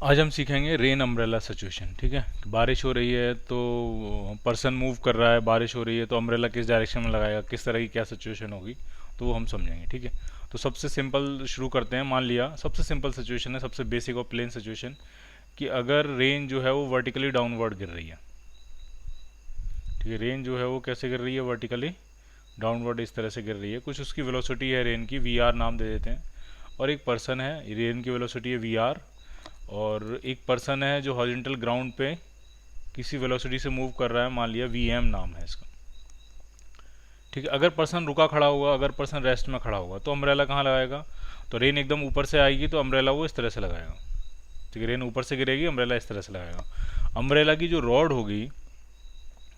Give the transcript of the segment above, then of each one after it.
आज हम सीखेंगे रेन अम्ब्रेला सिचुएशन। ठीक है, बारिश हो रही है तो पर्सन मूव कर रहा है, बारिश हो रही है तो अम्ब्रेला किस डायरेक्शन में लगाएगा, किस तरह की क्या सिचुएशन होगी, तो वो हम समझेंगे। ठीक है, तो सबसे सिंपल शुरू करते हैं। मान लिया सबसे सिंपल सिचुएशन है, सबसे बेसिक और प्लेन सिचुएशन, कि अगर रेन जो है वो वर्टिकली डाउनवर्ड गिर रही है। ठीक है, रेन जो है वो कैसे गिर रही है, वर्टिकली डाउनवर्ड इस तरह से गिर रही है। कुछ उसकी वेलोसिटी है रेन की, वी आर नाम दे देते हैं, और एक पर्सन है, रेन की वेलोसिटी है वी आर, और एक पर्सन है जो हॉरिजॉन्टल ग्राउंड पे किसी वेलोसिटी से मूव कर रहा है, मान लिया वी एम नाम है इसका। ठीक है, अगर पर्सन रुका खड़ा होगा, अगर पर्सन रेस्ट में खड़ा होगा तो अम्ब्रेला कहाँ लगाएगा, तो रेन एकदम ऊपर से आएगी तो अम्ब्रेला वो इस तरह से लगाएगा। ठीक है, रेन ऊपर से गिरेगी, अम्ब्रेला इस तरह से लगाएगा। अम्ब्रेला की जो रॉड होगी,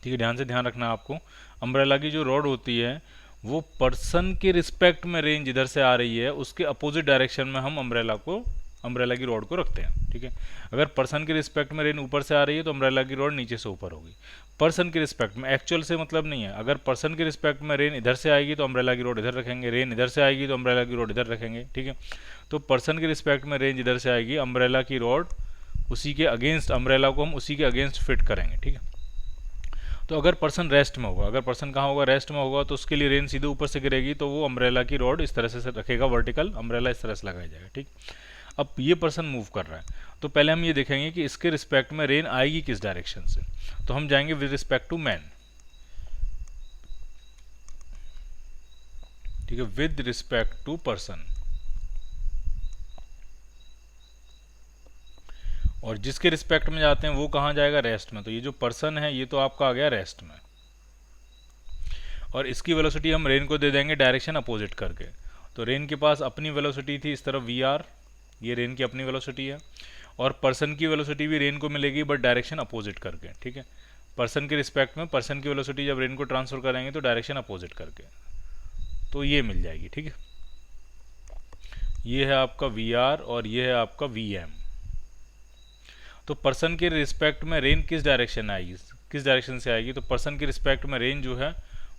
ठीक है, ध्यान से ध्यान रखना आपको, अम्ब्रेला की जो रॉड होती है वो पर्सन के रिस्पेक्ट में रेन जिधर से आ रही है उसके अपोजिट डायरेक्शन में हम अम्ब्रेला की रॉड को रखते हैं। ठीक है, अगर पर्सन के रिस्पेक्ट में रेन ऊपर से आ रही है तो अम्ब्रेला की रॉड नीचे से ऊपर होगी। पर्सन के रिस्पेक्ट में, एक्चुअल से मतलब नहीं है, अगर पर्सन के रिस्पेक्ट में रेन इधर से आएगी तो अम्ब्रेला की रॉड इधर रखेंगे, रेन इधर से आएगी तो अम्ब्रेला की रॉड इधर रखेंगे। ठीक है, तो पर्सन के रिस्पेक्ट में रेन जिधर से आएगी, अम्ब्रेला की रॉड उसी के अगेंस्ट, अम्ब्रेला को हम उसी के अगेंस्ट फिट करेंगे। ठीक है, तो अगर पर्सन रेस्ट में होगा, अगर पर्सन कहाँ होगा, रेस्ट में होगा, तो उसके लिए रेन सीधे ऊपर से गिरेगी तो वो अम्ब्रेला की रॉड इस तरह से रखेगा, वर्टिकल अम्ब्रेला इस तरह से लगाया जाएगा। ठीक, अब ये पर्सन मूव कर रहा है तो पहले हम ये देखेंगे कि इसके रिस्पेक्ट में रेन आएगी किस डायरेक्शन से। तो हम जाएंगे विद रिस्पेक्ट टू मैन। ठीक है, विद रिस्पेक्ट टू पर्सन, और जिसके रिस्पेक्ट में जाते हैं वो कहाँ जाएगा, रेस्ट में। तो ये जो पर्सन है ये तो आपका आ गया रेस्ट में, और इसकी वेलोसिटी हम रेन को दे देंगे डायरेक्शन अपोजिट करके। तो रेन के पास अपनी वेलोसिटी थी इस तरफ वी आर, ये रेन की अपनी वेलोसिटी है, और पर्सन की वेलोसिटी भी रेन को मिलेगी बट डायरेक्शन अपोजिट करके। ठीक है, पर्सन के रिस्पेक्ट में पर्सन की वेलोसिटी जब रेन को ट्रांसफर करेंगे तो डायरेक्शन अपोजिट करके, तो ये मिल जाएगी। ठीक है, ये है आपका वी आर और ये है आपका वी एम। तो पर्सन के रिस्पेक्ट में रेन किस डायरेक्शन आएगी, किस डायरेक्शन से आएगी, तो पर्सन के रिस्पेक्ट में रेन जो है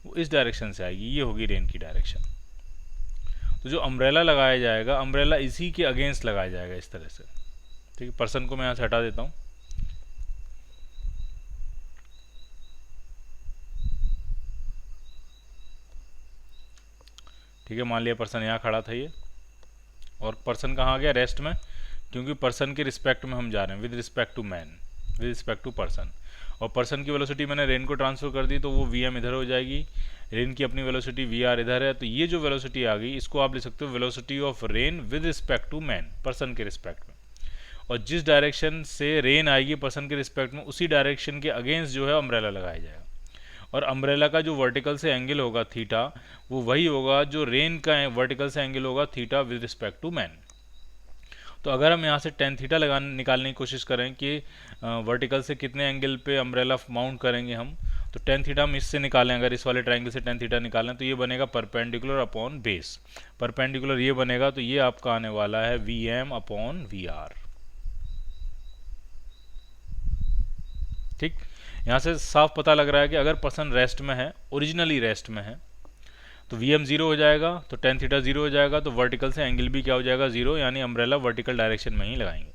वो इस डायरेक्शन से आएगी, ये होगी रेन की डायरेक्शन। तो जो अम्ब्रेला लगाया जाएगा, अम्ब्रेला इसी के अगेंस्ट लगाया जाएगा इस तरह से। ठीक है, पर्सन को मैं यहाँ से हटा देता हूँ। ठीक है, मान लिया पर्सन यहाँ खड़ा था ये, और पर्सन कहाँ आ गया, रेस्ट में, क्योंकि पर्सन के रिस्पेक्ट में हम जा रहे हैं, with respect to man, with respect to person. और पर्सन की वेलोसिटी मैंने रेन को ट्रांसफर कर दी तो वो वी एम इधर हो जाएगी, रेन की अपनी वेलोसिटी वी आर इधर है, तो ये जो वेलोसिटी आ गई इसको आप लिख सकते हो velocity of rain with respect to man, person के रिस्पेक्ट में। और जिस डायरेक्शन से रेन आएगी पर्सन के रिस्पेक्ट में उसी डायरेक्शन के अगेंस्ट जो है अम्ब्रेला लगाया जाएगा। और अम्ब्रेला का जो वर्टिकल से एंगल होगा थीटा, वो वही होगा जो रेन का वर्टिकल से एंगल होगा theta with respect to man. तो अगर हम यहाँ से टेन थीटा निकालने की कोशिश करें कि वर्टिकल से कितने एंगल पे अम्ब्रेला माउंट करेंगे हम, तो टेन थीटा हम इससे निकालें, अगर इस वाले ट्रायंगल से टेन थीटा निकालें तो ये बनेगा परपेंडिकुलर अपॉन बेस। परपेंडिकुलर ये बनेगा तो ये आपका आने वाला है V M upon we R. ठीक, यहाँ से साफ पता लग रहा है कि अगर पर्सन रेस्ट में है, ओरिजिनली रेस्ट में है, तो वी एम जीरो हो जाएगा, तो टेन थीटा जीरो हो जाएगा, तो वर्टिकल से एंगल भी क्या हो जाएगा, जीरो, यानी अम्ब्रेला वर्टिकल डायरेक्शन में ही लगाएंगे।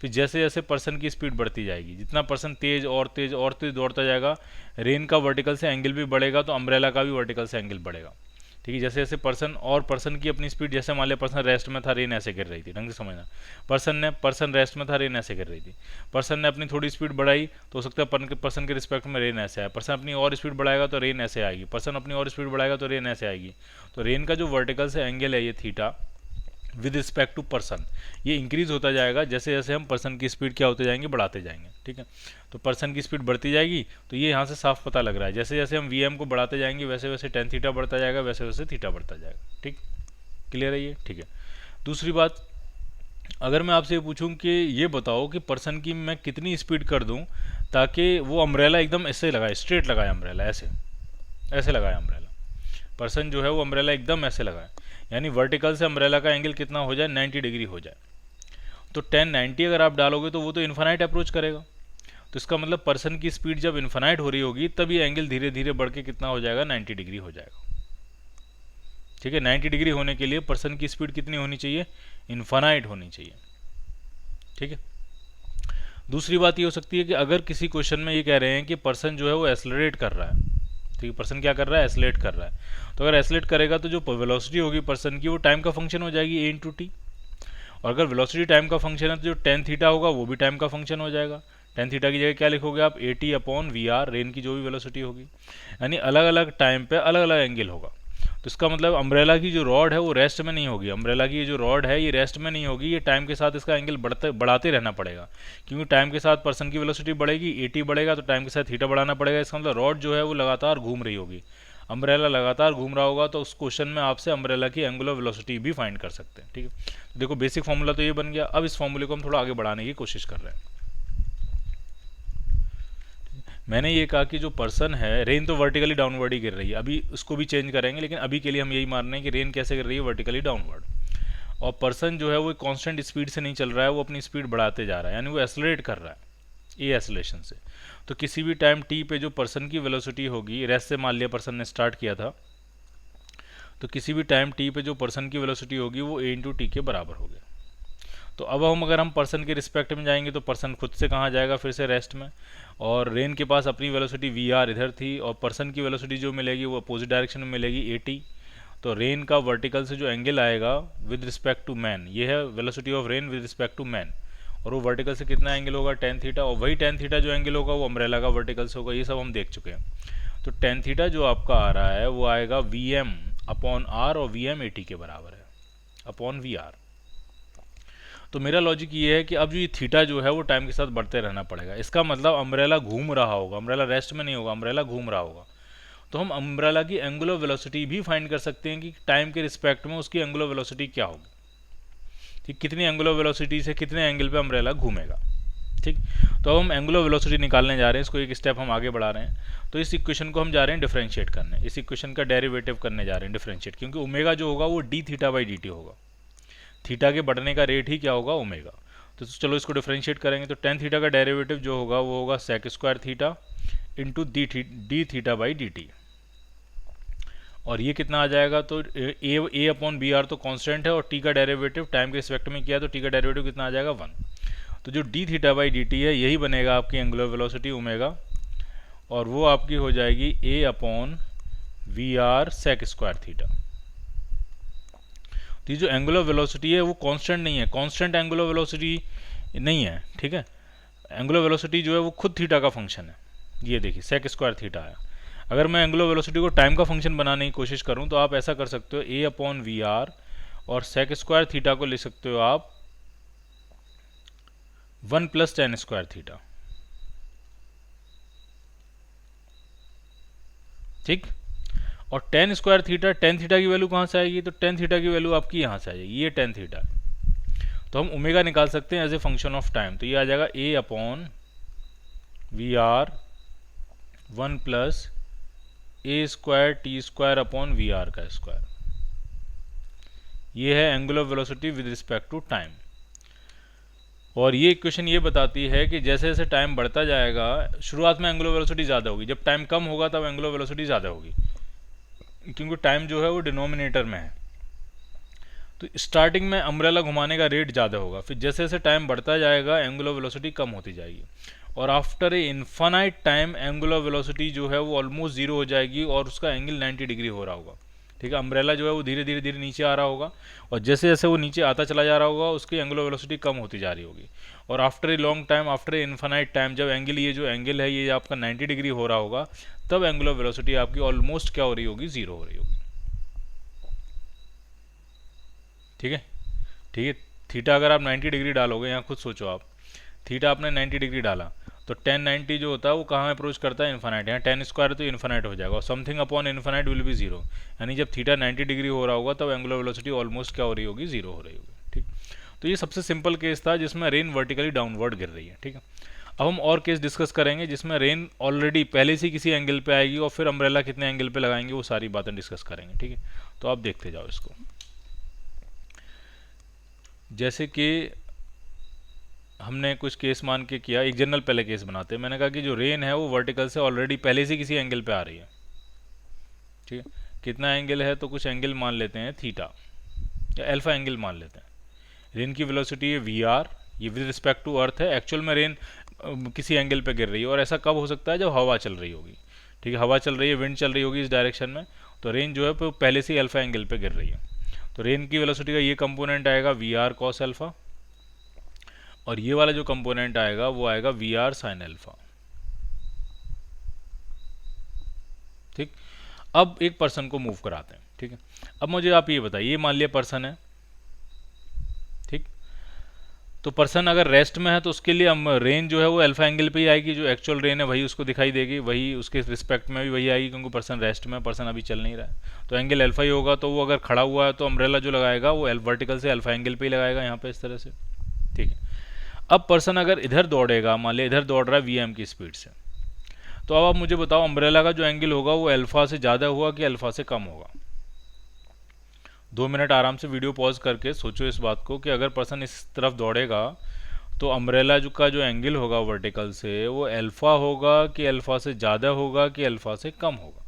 फिर जैसे जैसे पर्सन की स्पीड बढ़ती जाएगी, जितना पर्सन तेज और तेज और तेज दौड़ता जाएगा, रेन का वर्टिकल से एंगल भी बढ़ेगा तो अम्ब्रेला का भी वर्टिकल से एंगल बढ़ेगा। ठीक है, जैसे जैसे पर्सन की अपनी स्पीड, जैसे मान लिया पर्सन रेस्ट में था, रेन ऐसे गिर रही थी, ढंग से समझना, पर्सन रेस्ट में था, रेन ऐसे गिर रही थी, पर्सन ने अपनी थोड़ी स्पीड बढ़ाई तो हो सकता है पर्सन के रिस्पेक्ट में रेन ऐसे आए, पर्सन अपनी और स्पीड बढ़ाएगा तो रेन ऐसे आएगी, पर्सन अपनी और स्पीड बढ़ाएगा तो रेन ऐसे आएगी। तो रेन का जो वर्टिकल से एंगल है ये theta with respect to person, ये इंक्रीज होता जाएगा जैसे जैसे हम पर्सन की स्पीड क्या होते जाएंगे, बढ़ाते जाएंगे। ठीक है, तो पर्सन की स्पीड बढ़ती जाएगी, तो ये यहाँ से साफ पता लग रहा है, जैसे जैसे हम वी एम को बढ़ाते जाएंगे वैसे वैसे टेन थीटा बढ़ता जाएगा, वैसे वैसे थीटा बढ़ता जाएगा। ठीक, क्लियर है ये। ठीक है, दूसरी बात, अगर मैं आपसे ये पूछूं कि ये बताओ कि पर्सन की मैं कितनी स्पीड कर दूं ताकि वो अम्ब्रेला एकदम ऐसे लगाए, स्ट्रेट लगाए अम्ब्रेला, ऐसे ऐसे लगाए अम्ब्रेला, पर्सन जो है वो अम्ब्रेला एकदम ऐसे लगाए, यानी वर्टिकल से अम्ब्रेला का एंगल कितना हो जाए, 90 डिग्री हो जाए। तो 1090 अगर आप डालोगे तो वो तो इन्फानाइट अप्रोच करेगा, तो इसका मतलब पर्सन की स्पीड जब इन्फानाइट हो रही होगी तब ये एंगल धीरे धीरे बढ़ के कितना हो जाएगा, 90 डिग्री हो जाएगा। ठीक है, 90 डिग्री होने के लिए पर्सन की स्पीड कितनी होनी चाहिए, इन्फानाइट होनी चाहिए। ठीक है, दूसरी बात ये हो सकती है कि अगर किसी क्वेश्चन में ये कह रहे हैं कि पर्सन जो है वो एक्सेलरेट कर रहा है, ठीक है, पर्सन क्या कर रहा है, एक्सेलरेट कर रहा है, तो अगर एक्सेलरेट करेगा तो जो वेलोसिटी होगी पर्सन की वो टाइम का फंक्शन हो जाएगी ए इंटू टी। और अगर वेलोसिटी टाइम का फंक्शन है तो जो टेन थीटा होगा वो भी टाइम का फंक्शन हो जाएगा। टेन थीटा की जगह क्या लिखोगे आप, A T upon we R, rain की जो भी वेलोसिटी होगी, यानी अलग अलग टाइम पे अलग अलग एंगल होगा। तो इसका मतलब अम्ब्रेला की जो रॉड है वो रेस्ट में नहीं होगी, अम्ब्रेला की ये जो रॉड है ये रेस्ट में नहीं होगी, ये टाइम के साथ इसका एंगल बढ़ाते रहना पड़ेगा, क्योंकि टाइम के साथ पर्सन की वेलोसिटी बढ़ेगी, ए टी बढ़ेगा तो टाइम के साथ थीटा बढ़ाना पड़ेगा। इसका मतलब रॉड जो है वो लगातार घूम रही होगी, अम्ब्रेला लगातार घूम रहा होगा, तो उस क्वेश्चन में आपसे अम्ब्रेला की एंगुलर वेलोसिटी भी फाइंड कर सकते हैं। ठीक है, तो देखो बेसिक फॉर्मूला तो ये बन गया। अब इस फॉर्मूले को हम थोड़ा आगे बढ़ाने की कोशिश कर रहे हैं। मैंने ये कहा कि जो पर्सन है, रेन तो वर्टिकली डाउनवर्ड ही गिर रही है, अभी उसको भी चेंज करेंगे, लेकिन अभी के लिए हम यही मान रहे हैं कि रेन कैसे गिर रही है, वर्टिकली डाउनवर्ड। और पर्सन जो है वो कांस्टेंट स्पीड से नहीं चल रहा है, वो अपनी स्पीड बढ़ाते जा रहा है, यानी वो एक्सेलरेट कर रहा है ए एक्सेलरेशन से। तो किसी भी टाइम टी पे जो पर्सन की वेलोसिटी होगी, रेस्ट से मान लिया पर्सन ने स्टार्ट किया था, तो किसी भी टाइम टी पे जो पर्सन की वेलोसिटी होगी वो ए इंटू टी के बराबर होगी। तो अब अगर हम पर्सन के रिस्पेक्ट में जाएंगे तो पर्सन खुद से कहाँ जाएगा, फिर से रेस्ट में, और रेन के पास अपनी वेलोसिटी वी आर इधर थी, और पर्सन की वेलोसिटी जो मिलेगी वो अपोजिट डायरेक्शन में मिलेगी ए टी। तो रेन का वर्टिकल से जो एंगल आएगा विद रिस्पेक्ट टू मैन, ये है velocity of rain with respect to man, और वो वर्टिकल से कितना एंगल होगा, टेन थीटा, और वही टेन थीटा जो एंगल होगा वो अम्ब्रेला का वर्टिकल से होगा। ये सब हम देख चुके हैं। तो टेन थीटा जो आपका आ रहा है वो आएगा वी एम अपॉन आर, और वी एम ए टी के बराबर है अपॉन वी आर। तो मेरा लॉजिक ये है कि अब जो ये थीटा जो है वो टाइम के साथ बढ़ते रहना पड़ेगा। इसका मतलब अम्ब्रेला घूम रहा होगा, अम्ब्रेला रेस्ट में नहीं होगा, अम्ब्रेला घूम रहा होगा। तो हम अम्ब्रेला की एंगुलर वेलोसिटी भी फाइंड कर सकते हैं कि टाइम के रिस्पेक्ट में उसकी एंगुलर वेलोसिटी क्या होगी, ठीक, कितनी एंगुलर वेलोसिटी से कितने एंगल पे अम्ब्रेला घूमेगा। ठीक, तो अब हम एंगुलर वेलोसिटी निकालने जा रहे हैं, इसको एक स्टेप हम आगे बढ़ा रहे हैं। तो इस इक्वेशन को हम जा रहे हैं डिफरेंशिएट करने, इस इक्वेशन का डेरिवेटिव करने जा रहे हैं डिफरेंशिएट, क्योंकि ओमेगा जो होगा वो D theta by D T होगा, थीटा के बढ़ने का रेट ही क्या होगा, ओमेगा। तो चलो इसको डिफरेंशिएट करेंगे, तो टेन थीटा का डेरिवेटिव जो होगा वो होगा sec square theta into D theta by D T, और ये कितना आ जाएगा, तो ए अपॉन बी आर तो कांस्टेंट है, और टी का डेरिवेटिव टाइम के रिस्पेक्ट में किया तो टी का डेरिवेटिव कितना आ जाएगा, 1। तो जो D theta by D T है यही बनेगा आपकी एंगुलर वेलोसिटी ओमेगा, और वो आपकी हो जाएगी a upon we r sec square theta. तो ये जो एंगुलर वेलोसिटी है वो कांस्टेंट नहीं है, कांस्टेंट एंगुलर वेलोसिटी नहीं है। ठीक है, एंगुलर वेलोसिटी जो है वो खुद थीटा का फंक्शन है, ये देखिए सेक स्क्वायर थीटा है। अगर मैं एंगुलर वेलोसिटी को टाइम का फंक्शन बनाने की कोशिश करूं तो आप ऐसा कर सकते हो, ए अपॉन वी आर, और सेक स्क्वायर थीटा को लिख सकते हो आप 1 प्लस टेन स्क्वायर थीटा। ठीक, और ten square theta, tan theta की वैल्यू कहाँ से आएगी, तो टेन थीटा की वैल्यू आपकी यहाँ से आ जाएगी, ये टेन थीटा है। तो हम ओमेगा निकाल सकते हैं as a function of time, तो ये आ जाएगा a upon we r 1 plus a square t square upon we r का स्क्वायर। ये है angular velocity with respect to time. और ये इक्वेशन ये बताती है कि जैसे जैसे टाइम बढ़ता जाएगा, शुरुआत में एंगुलर वेलोसिटी ज़्यादा होगी, जब टाइम कम होगा तब एंगुलर वेलोसिटी ज़्यादा होगी, क्योंकि टाइम जो है वो डिनोमिनेटर में है। तो स्टार्टिंग में अम्ब्रेला घुमाने का रेट ज़्यादा होगा, फिर जैसे जैसे टाइम बढ़ता जाएगा एंगुलर वेलोसिटी कम होती जाएगी, और after a infinite time angular velocity जो है वो ऑलमोस्ट जीरो हो जाएगी, और उसका एंगल 90 डिग्री हो रहा होगा। ठीक है, अम्ब्रेला जो है वो धीरे धीरे धीरे नीचे आ रहा होगा, और जैसे जैसे वो नीचे आता चला जा रहा होगा उसकी एंगुलर वेलोसिटी कम होती जा रही होगी, और after a long time, after a infinite time, जब एंगल, ये जो एंगल है ये आपका 90 डिग्री हो रहा होगा, तब एंगुलर वेलोसिटी आपकी ऑलमोस्ट क्या हो रही होगी, जीरो हो रही होगी। ठीक है, ठीक है, थीटा अगर आप 90 डिग्री डालोगे, यहाँ खुद सोचो आप, थीटा आपने 90 डिग्री डाला तो 1090 जो होता है वो कहाँ अप्रोच करता है, इन्फानाइट। यहाँ 10 स्क्वायर तो इन्फानाइट हो जाएगा, और something upon infinite will be zero, यानी जब थीटा 90 डिग्री हो रहा होगा तब एंगुलर वेलोसिटी ऑलमोस्ट क्या हो रही होगी, जीरो हो रही होगी। ठीक, तो ये सबसे सिंपल केस था जिसमें रेन वर्टिकली डाउनवर्ड गिर रही है। ठीक है, अब हम और केस डिस्कस करेंगे जिसमें रेन ऑलरेडी पहले से किसी एंगल पे आएगी, और फिर अम्ब्रेला कितने एंगल पे लगाएंगे वो सारी बातें डिस्कस करेंगे। ठीक है, तो आप देखते जाओ इसको। जैसे कि हमने कुछ केस मान के किया, एक जनरल पहले केस बनाते हैं। मैंने कहा कि जो रेन है वो वर्टिकल से ऑलरेडी पहले से किसी एंगल पे आ रही है। ठीक है, कितना एंगल है, तो कुछ एंगल मान लेते हैं थीटा या अल्फा एंगल मान लेते हैं। रेन की वेलोसिटी है वी आर, ये विद रिस्पेक्ट टू अर्थ है, एक्चुअल में रेन किसी एंगल पे गिर रही है। और ऐसा कब हो सकता है? जब हवा चल रही होगी, ठीक है, हवा चल रही है, विंड चल रही होगी इस डायरेक्शन में, तो रेन जो है वो पहले से ही अल्फा एंगल पे गिर रही है। तो रेन की वेलोसिटी का ये कंपोनेंट आएगा वी आर कॉस अल्फा, और ये वाला जो कंपोनेंट आएगा वो आएगा वी आर साइन अल्फा। ठीक, अब एक पर्सन को मूव कराते हैं। ठीक है, अब मुझे आप ये बताइए, मान लिया पर्सन है, ठीक, तो पर्सन अगर रेस्ट में है तो उसके लिए हम रेन जो है वो अल्फा एंगल पे ही आएगी, जो एक्चुअल रेन है वही उसको दिखाई देगी, वही उसके रिस्पेक्ट में भी वही आएगी, क्योंकि पर्सन रेस्ट में, पर्सन अभी चल नहीं रहा है, तो एंगल अल्फा ही होगा। तो वो अगर खड़ा हुआ है तो अम्ब्रेला जो लगाएगा वो वर्टिकल से अल्फा एंगल पे ही लगाएगा, यहाँ पे इस तरह से। ठीक है, अब पर्सन अगर इधर दौड़ेगा, मान लिया इधर दौड़ रहा है वी की स्पीड से, तो अब आप मुझे बताओ अम्ब्रेला का जो एंगल होगा वो अल्फा से ज़्यादा हुआ कि अल्फा से कम होगा? 2 मिनट आराम से वीडियो पॉज करके सोचो इस बात को कि अगर पर्सन इस तरफ दौड़ेगा तो अम्ब्रेला जो एंगल होगा वर्टिकल से वो अल्फा होगा कि अल्फा से ज़्यादा होगा कि अल्फा से कम होगा?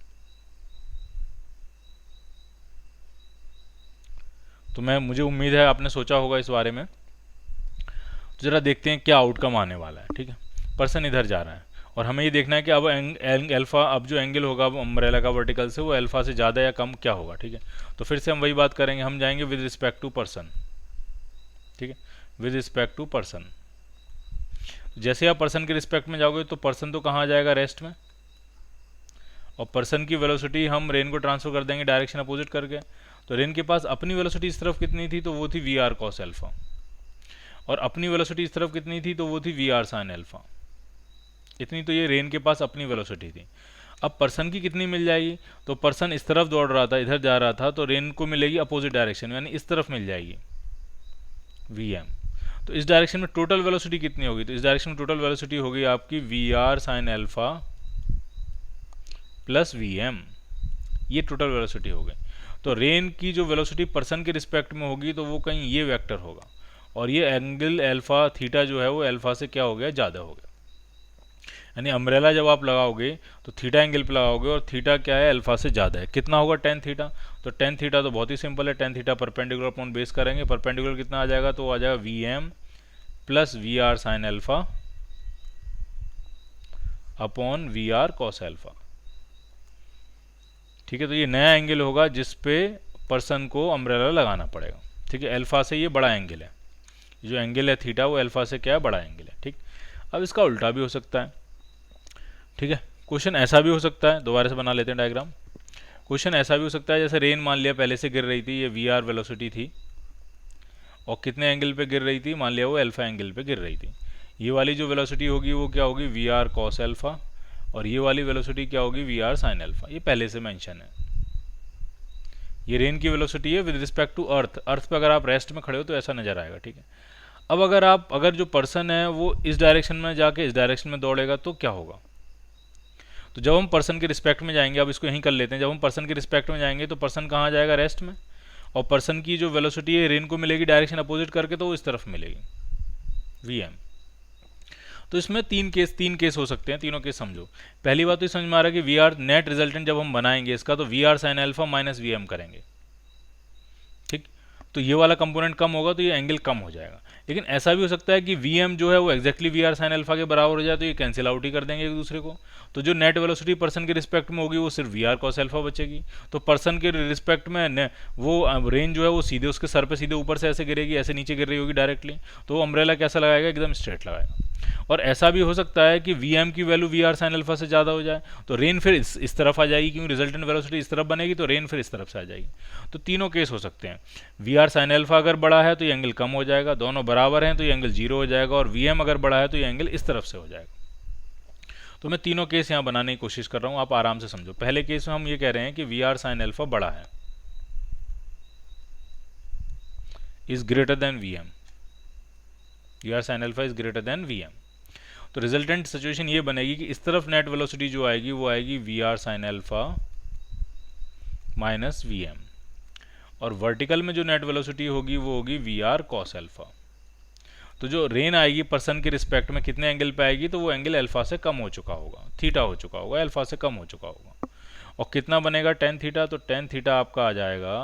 तो मुझे उम्मीद है आपने सोचा होगा इस बारे में। तो ज़रा देखते हैं क्या आउटकम आने वाला है। ठीक है, पर्सन इधर जा रहा है और हमें ये देखना है कि अब अल्फा, अब जो एंगल होगा अम्ब्रेला का वर्टिकल से वो अल्फा से ज़्यादा या कम क्या होगा? ठीक है, तो फिर से हम वही बात करेंगे, हम जाएंगे विद रिस्पेक्ट टू पर्सन। ठीक है, विद रिस्पेक्ट टू पर्सन, जैसे आप पर्सन के रिस्पेक्ट में जाओगे तो पर्सन तो कहाँ जाएगा? रेस्ट में, और पर्सन की वेलोसिटी हम रेन को ट्रांसफर कर देंगे डायरेक्शन अपोजिट करके। तो रेन के पास अपनी वेलोसिटी इस तरफ कितनी थी? तो वो थी वी आर कॉस अल्फा, और अपनी वेलोसिटी इस तरफ कितनी थी? तो वो थी वी आर साइन अल्फा। इतनी तो ये रेन के पास अपनी वेलोसिटी थी। अब पर्सन की कितनी मिल जाएगी? तो पर्सन इस तरफ दौड़ रहा था, इधर जा रहा था, तो रेन को मिलेगी अपोजिट डायरेक्शन, यानी इस तरफ मिल जाएगी वी एम। तो इस डायरेक्शन में टोटल वेलोसिटी कितनी होगी? तो इस डायरेक्शन में टोटल वेलोसिटी होगी आपकी V R sine alpha plus V M, ये टोटल वेलोसिटी हो गई। तो रेन की जो वेलोसिटी पर्सन के रिस्पेक्ट में होगी तो वो कहीं ये वेक्टर होगा, और ये एंगल अल्फा थीटा जो है वो अल्फा से क्या हो गया? ज़्यादा हो गया। यानी अम्ब्रेला जब आप लगाओगे तो थीटा एंगल पे लगाओगे, और थीटा क्या है? अल्फा से ज़्यादा है। कितना होगा? Tan theta. तो टेन थीटा तो बहुत ही सिंपल है, tan theta perpendicular upon base करेंगे, परपेंडिकुलर कितना आ जाएगा? तो आ जाएगा V M plus V R sine alpha upon we R cos alpha. ठीक है, तो ये नया एंगल होगा जिस पे पर्सन को अम्ब्रेला लगाना पड़ेगा। ठीक है, अल्फा से ये बड़ा एंगल है, जो एंगल है थीटा वो अल्फा से क्या है? बड़ा एंगल है। ठीक, अब इसका उल्टा भी हो सकता है। ठीक है, क्वेश्चन ऐसा भी हो सकता है, दोबारा से बना लेते हैं डायग्राम। क्वेश्चन ऐसा भी हो सकता है, जैसे रेन मान लिया पहले से गिर रही थी, ये वी आर वेलोसिटी थी, और कितने एंगल पे गिर रही थी? मान लिया वो अल्फा एंगल पे गिर रही थी। ये वाली जो वेलोसिटी होगी वो क्या होगी? वी आर कॉस अल्फा, और ये वाली वेलोसिटी क्या होगी? V R sine alpha. ये पहले से मेंशन है। ये रेन की वेलोसिटी है विद रिस्पेक्ट टू अर्थ। अर्थ पे अगर आप रेस्ट में खड़े हो तो ऐसा नजर आएगा। ठीक है, अब अगर जो पर्सन है वो इस डायरेक्शन में जाके इस डायरेक्शन में दौड़ेगा तो क्या होगा? तो जब हम पर्सन के रिस्पेक्ट में जाएंगे, अब इसको यहीं कर लेते हैं, जब हम पर्सन के रिस्पेक्ट में जाएंगे तो पर्सन कहाँ जाएगा? रेस्ट में, और पर्सन की जो वेलोसिटी है रेन को मिलेगी डायरेक्शन अपोजिट करके, तो वो इस तरफ मिलेगी वी एम। तो इसमें तीन केस हो सकते हैं, तीनों केस समझो। पहली बात तो समझ में आ रहा है कि वी आर नेट रिजल्टेंट जब हम बनाएंगे इसका तो V R sine alpha minus V M करेंगे। ठीक, तो ये वाला कंपोनेंट कम होगा तो ये एंगल कम हो जाएगा। लेकिन ऐसा भी हो सकता है कि वी एम जो है वो exactly V R sine alpha के बराबर हो जाए, तो ये कैंसिल आउट ही कर देंगे एक दूसरे को। तो जो नेट वेलोसिटी पर्सन के रिस्पेक्ट में होगी वो सिर्फ वी आर कॉस अल्फा बचेगी। तो पर्सन के रिस्पेक्ट में वो रेन जो है वो सीधे उसके सर पे सीधे ऊपर से ऐसे गिरेगी, ऐसे नीचे गिर रही होगी डायरेक्टली, तो वो अम्ब्रेला कैसा लगाएगा? एकदम स्ट्रेट लगाएगा। और ऐसा भी हो सकता है कि वी एम की value V R sine alpha से ज़्यादा हो जाए, तो रेन फिर इस तरफ आ जाएगी, क्योंकि रिजल्टेंट वेलोसिटी इस तरफ बनेगी, तो रेन फिर इस तरफ से आ जाएगी। तो तीनों केस हो सकते हैं। वी आर साइन अल्फा अगर बड़ा है तो ये एंगल कम हो जाएगा, दोनों बराबर हैं तो ये एंगल जीरो हो जाएगा, और वी एम अगर बड़ा है तो ये एंगल इस तरफ से हो जाएगा। तो मैं तीनों केस यहाँ बनाने की कोशिश कर रहा हूँ, आप आराम से समझो। पहले केस में हम ये कह रहे हैं कि वी आर साइन अल्फा बड़ा है, is greater than V M, V R sine alpha is greater than V M. तो रिजल्टेंट सिचुएशन ये बनेगी कि इस तरफ नेट वेलोसिटी जो आएगी वो आएगी V R sine alpha minus V M, और वर्टिकल में जो नेट वेलोसिटी होगी वो होगी वी आर कॉस अल्फा। तो जो रेन आएगी पर्सन के रिस्पेक्ट में कितने एंगल पे आएगी? तो वो एंगल अल्फा से कम हो चुका होगा, थीटा हो चुका होगा, अल्फा से कम हो चुका होगा। और कितना बनेगा? Tan theta. तो टेन थीटा आपका आ जाएगा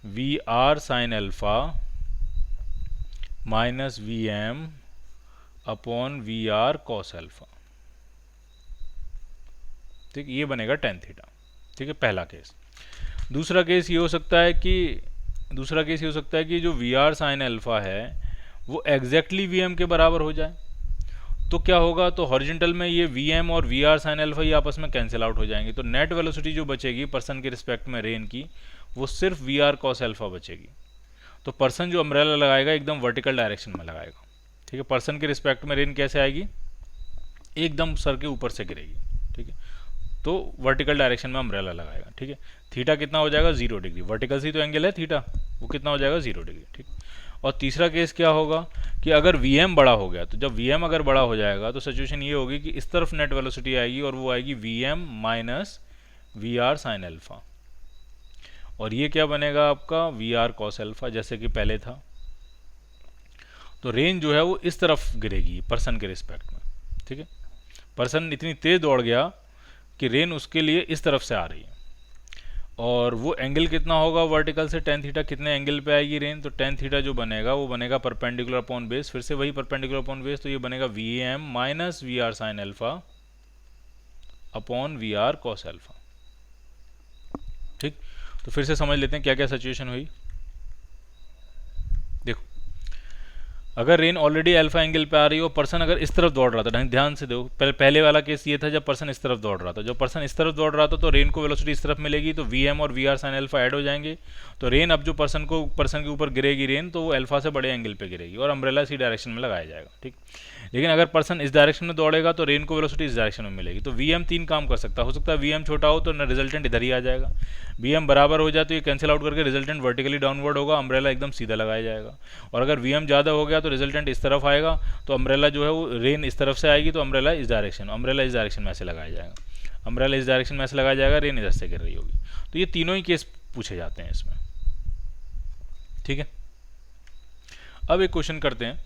V R sine alpha minus V M upon we R cos alpha. ठीक, ये बनेगा टेन थीटा। ठीक है, पहला केस। दूसरा केस ये हो सकता है कि जो वी आर साइन अल्फा है वो एग्जैक्टली वी एम के बराबर हो जाए। तो क्या होगा, तो हॉरिजॉन्टल में ये वी एम और वी आर साइन अल्फा ये आपस में कैंसिल आउट हो जाएंगे। तो नेट वेलोसिटी जो बचेगी पर्सन के रिस्पेक्ट में रेन की, वो सिर्फ वी आर कॉस अल्फा बचेगी। तो पर्सन जो अम्ब्रेला लगाएगा एकदम वर्टिकल डायरेक्शन में लगाएगा। ठीक है, पर्सन के रिस्पेक्ट में रेन कैसे आएगी, एकदम सर के ऊपर से गिरेगी। ठीक है, तो वर्टिकल डायरेक्शन में अम्ब्रेला लगाएगा। ठीक है, थीटा कितना हो जाएगा, 0 डिग्री। वर्टिकल से तो एंगल है थीटा, वो कितना हो जाएगा, 0 डिग्री। ठीक, और तीसरा केस क्या होगा कि अगर वी एम बड़ा हो गया, तो जब वी एम अगर बड़ा हो जाएगा तो सिचुएशन ये होगी कि इस तरफ नेट वेलोसिटी आएगी और वो आएगी V M minus V R sine alpha, और ये क्या बनेगा आपका, वी आर कॉस अल्फा, जैसे कि पहले था। तो रेन जो है वो इस तरफ गिरेगी पर्सन के रिस्पेक्ट में। ठीक है, पर्सन इतनी तेज दौड़ गया कि रेन उसके लिए इस तरफ से आ रही है, और वो एंगल कितना होगा वर्टिकल से, टेन थीटा। कितने एंगल पे आएगी रेन, तो टेन थीटा जो बनेगा वो बनेगा परपेंडिकुलर अपॉन बेस, फिर से वही परपेंडिकुलर अपॉन बेस, तो ये बनेगा V M minus V R sine alpha upon we R cos alpha. ठीक, तो फिर से समझ लेते हैं क्या क्या सिचुएशन हुई। देखो, अगर रेन ऑलरेडी अल्फा एंगल पे आ रही हो, पर्सन अगर इस तरफ दौड़ रहा था, ध्यान से देखो, पहले वाला केस ये था जब पर्सन इस तरफ दौड़ रहा था। जब पर्सन इस तरफ दौड़ रहा था तो रेन को वेलोसिटी इस तरफ मिलेगी, तो वी एम और V R sine alpha add हो जाएंगे। तो रेन अब जो पर्सन के ऊपर गिरेगी रेन, तो वो अल्फा से बड़े एंगल पे गिरेगी और अम्ब्रेला इसी डायरेक्शन में लगाया जाएगा। ठीक, लेकिन अगर पर्सन इस डायरेक्शन में दौड़ेगा तो रेन को वेलोसिटी इस डायरेक्शन में मिलेगी। तो वी एम 3 काम कर सकता हो सकता है वी एम छोटा हो तो रिजल्टेंट इधर ही आ जाएगा, वी एम बराबर हो जाए तो ये कैंसिल आउट करके रिजल्टेंट वर्टिकली डाउनवर्ड होगा, अम्ब्रेला एकदम सीधा लगाया जाएगा। और अगर वी एम ज़्यादा हो गया तो रिजल्टेंट इस तरफ आएगा, तो अम्ब्रेला जो है वो रेन इस तरफ से आएगी, तो अम्ब्रेला इस डायरेक्शन में ऐसे लगाया जाएगा, अम्ब्रेला इस डायरेक्शन में ऐसे लगाया जाएगा, रेन इधर से गिर रही होगी। तो ये तीनों ही केस पूछे जाते हैं इसमें। ठीक है, अब एक क्वेश्चन करते हैं